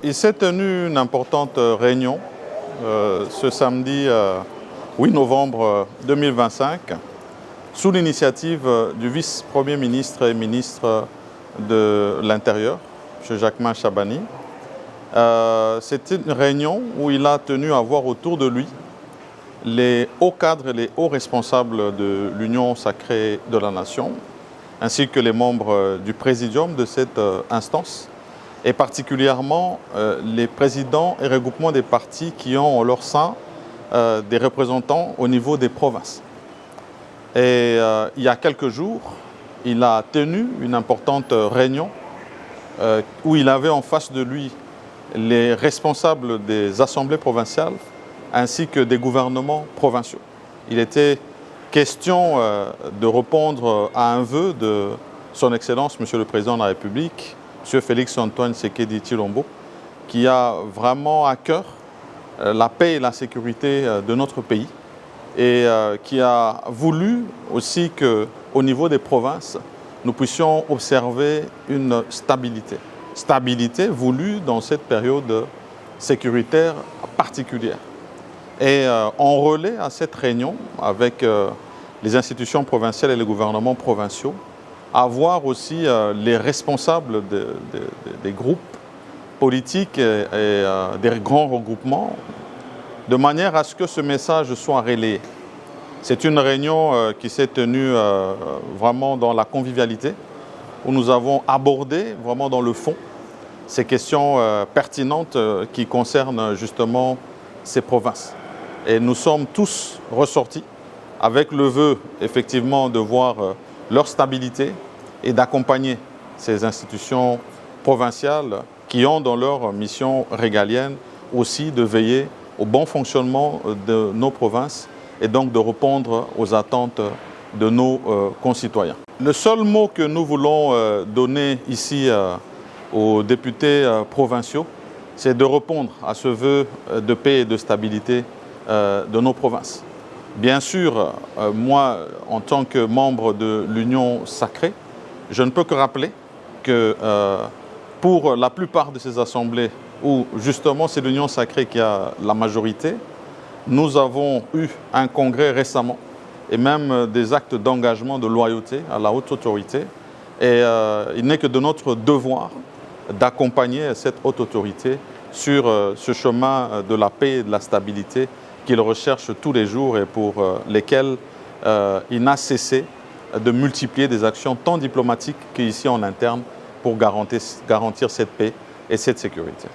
Il s'est tenu une importante réunion ce samedi 8 novembre 2025 sous l'initiative du vice-premier ministre et ministre de l'Intérieur, M. Jacquemain Chabani. C'était une réunion où il a tenu à voir autour de lui les hauts cadres et les hauts responsables de l'Union sacrée de la Nation, ainsi que les membres du présidium de cette instance, et particulièrement les présidents et regroupements des partis qui ont en leur sein des représentants au niveau des provinces. Et il y a quelques jours, il a tenu une importante réunion où il avait en face de lui les responsables des assemblées provinciales ainsi que des gouvernements provinciaux. Il était question de répondre à un vœu de son Excellence, Monsieur le Président de la République, M. Félix-Antoine Tshisekedi Tshilombo, qui a vraiment à cœur la paix et la sécurité de notre pays et qui a voulu aussi qu'au niveau des provinces, nous puissions observer une stabilité. Stabilité voulue dans cette période sécuritaire particulière. Et en relais à cette réunion avec les institutions provinciales et les gouvernements provinciaux, à voir aussi les responsables des groupes politiques et des grands regroupements, de manière à ce que ce message soit relayé. C'est une réunion qui s'est tenue vraiment dans la convivialité, où nous avons abordé vraiment dans le fond ces questions pertinentes qui concernent justement ces provinces. Et nous sommes tous ressortis avec le vœu effectivement de voir leur stabilité et d'accompagner ces institutions provinciales qui ont dans leur mission régalienne aussi de veiller au bon fonctionnement de nos provinces et donc de répondre aux attentes de nos concitoyens. Le seul mot que nous voulons donner ici aux députés provinciaux, c'est de répondre à ce vœu de paix et de stabilité de nos provinces. Bien sûr, moi, en tant que membre de l'Union sacrée, je ne peux que rappeler que pour la plupart de ces assemblées où justement c'est l'Union sacrée qui a la majorité, nous avons eu un congrès récemment et même des actes d'engagement de loyauté à la haute autorité. Et il n'est que de notre devoir d'accompagner cette haute autorité sur ce chemin de la paix et de la stabilité qu'il recherche tous les jours et pour lesquels il n'a cessé de multiplier des actions tant diplomatiques qu'ici en interne pour garantir cette paix et cette sécurité.